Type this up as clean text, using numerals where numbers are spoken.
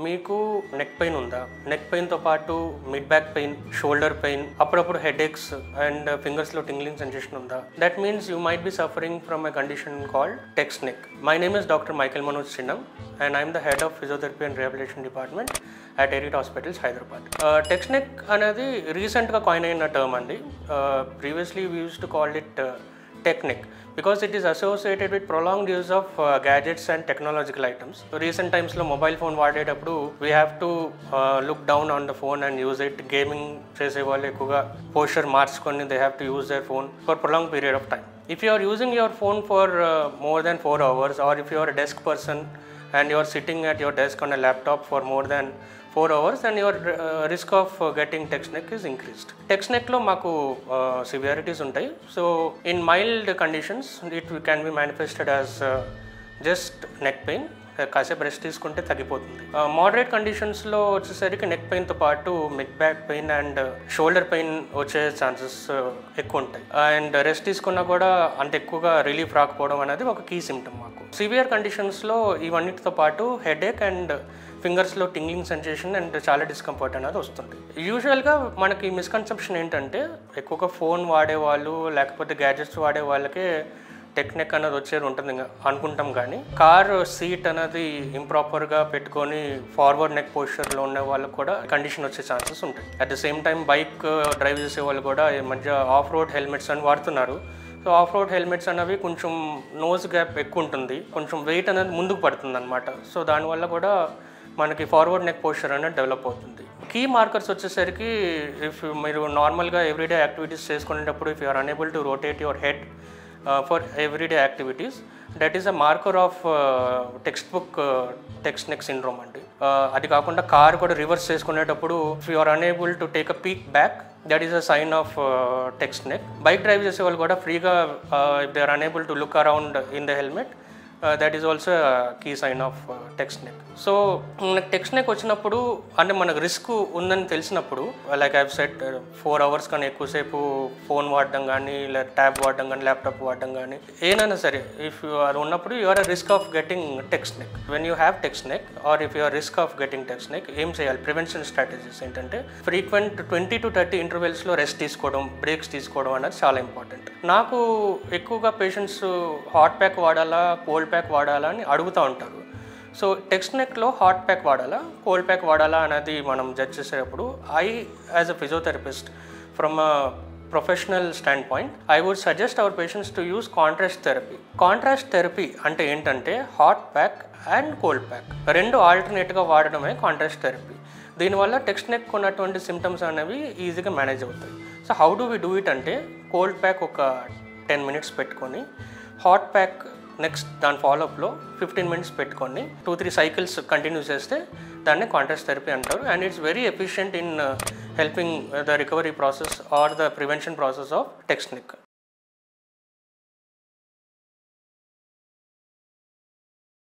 మీకు neck pain ఉందా? Neck పెయిన్తో పాటు mid back pain, shoulder pain, అప్పుడప్పుడు హెడేక్స్ అండ్ ఫింగర్స్లో టింగ్లింగ్ సెన్సేషన్ ఉందా? That means you might be suffering from a condition called text neck. My name is doctor Michael Manoj Chinnam and I am the head of physiotherapy and rehabilitation department at Elite Hospitals, Hyderabad. Text neck అనేది రీసెంట్గా coin అయిన term అండి. Previously we used to call it tech neck because it is associated with prolonged use of gadgets and technological items. So recent times లో mobile phone వాడేటప్పుడు we have to look down on the phone and use it. Gaming చేసే వాళ్ళు ఎక్కువగా posture మార్చుకొని they have to use their phone for prolonged period of time. If you are using your phone for more than 4 hours or if you are a desk person and you are sitting at your desk on a laptop for more than 4 hours, then your risk of getting text neck is increased. Text neck lo maaku severities untai. So in mild conditions it can be manifested as just neck pain. కాసేపు rest తీసుకుంటే తగ్గిపోతుంది. Moderate కండిషన్స్లో వచ్చేసరికి neck పెయిన్తో పాటు mid back pain and shoulder pain వచ్చే chances ఎక్కువ ఉంటాయి. అండ్ రెస్ట్ తీసుకున్నా కూడా అంత ఎక్కువగా రిలీఫ్ రాకపోవడం అనేది ఒక కీ సిమ్టమ్ మాకు. సివియర్ కండిషన్స్లో ఇవన్నిటితో పాటు హెడేక్ అండ్ ఫింగర్స్లో టింగ్లింగ్ సెన్సేషన్ అండ్ చాలా డిస్కంఫర్ట్ అనేది వస్తుంది. యూజువల్గా మనకి మిస్కన్సెప్షన్ ఏంటంటే ఎక్కువగా ఫోన్ వాడేవాళ్ళు లేకపోతే గ్యాడ్జెట్స్ వాడే వాళ్ళకే టెక్ నెక్ అనేది వచ్చేది ఉంటుంది అనుకుంటాం, కానీ కార్ సీట్ అనేది ఇంప్రాపర్గా పెట్టుకొని ఫార్వర్డ్ నెక్ పోస్చర్లో ఉన్న వాళ్ళకు కూడా కండిషన్ వచ్చే ఛాన్సెస్ ఉంటాయి. At the same time bike drive చేసే వాళ్ళు కూడా ఈ మధ్య ఆఫ్ రోడ్ హెల్మెట్స్ అని వాడుతున్నారు. సో ఆఫ్ రోడ్ హెల్మెట్స్ అనేవి కొంచెం నోస్ గ్యాప్ ఎక్కువ ఉంటుంది, కొంచెం వెయిట్ అనేది ముందుకు పడుతుంది అనమాట. సో దానివల్ల కూడా మనకి ఫార్వర్డ్ నెక్ పోస్చర్ అనేది డెవలప్ అవుతుంది. కీ మార్కర్స్ వచ్చేసరికి ఇఫ్ మీరు నార్మల్గా ఎవ్రీడే యాక్టివిటీస్ చేసుకునేటప్పుడు if you are unable to rotate your head for everyday activities, that is a marker of textbook text neck syndrome అండి. అది కాకుండా కార్ కూడా రివర్స్ చేసుకునేటప్పుడు if you are unable to take a peek back, that is a sign of text neck. Bike drive చేసే వాళ్ళు కూడా ఫ్రీగా if they are unable to look around in the helmet, that is also a key sign of text neck. So మనకు text neck వచ్చినప్పుడు అంటే మనకు risk ఉందని తెలిసినప్పుడు, like I have said 4 hours కన్నా ఎక్కువసేపు ఫోన్ వాడడం కానీ లేదా ట్యాబ్ వాడడం కానీ ల్యాప్టాప్ వాడడం కానీ ఏదైనా సరే ఇఫ్ యూ ఆర్ ఉన్నప్పుడు you are risk of getting text neck. When you have text neck or if you are risk of getting text neck ఏం చేయాలి? ప్రివెన్షన్ స్ట్రాటజీస్ ఏంటంటే ఫ్రీక్వెంట్ 20 to 30 ఇంటర్వెల్స్లో రెస్ట్ తీసుకోవడం, బ్రేక్స్ తీసుకోవడం అనేది చాలా ఇంపార్టెంట్. నాకు ఎక్కువగా పేషెంట్స్ హాట్ ప్యాక్ వాడాలా కోల్డ్ ప్యాక్ వాడాలా అని అడుగుతూ ఉంటారు. సో టెక్స్ట్ నెక్లో హాట్ ప్యాక్ వాడాలా కోల్డ్ ప్యాక్ వాడాలా అనేది మనం జడ్జ్ చేసేటప్పుడు I as a physiotherapist from a professional stand point I would suggest our patients to use contrast therapy. Contrast therapy అంటే ఏంటంటే hot pack and cold pack రెండు ఆల్టర్నేట్గా వాడడమే కాంట్రాస్ట్ థెరపీ. దీనివల్ల టెక్స్ట్ నెక్ ఉన్నటువంటి సిమ్టమ్స్ అనేవి ఈజీగా మేనేజ్ అవుతాయి. So how do we do it అంటే కోల్డ్ ప్యాక్ ఒక 10 minutes పెట్టుకొని, హాట్ ప్యాక్ నెక్స్ట్ దాని ఫాలోఅప్లో 15 minutes పెట్టుకొని 2-3 cycles కంటిన్యూ చేస్తే దాన్ని కాంట్రాస్ట్ థెరపీ అంటారు. And it's very efficient in helping the recovery process or the prevention process of text neck.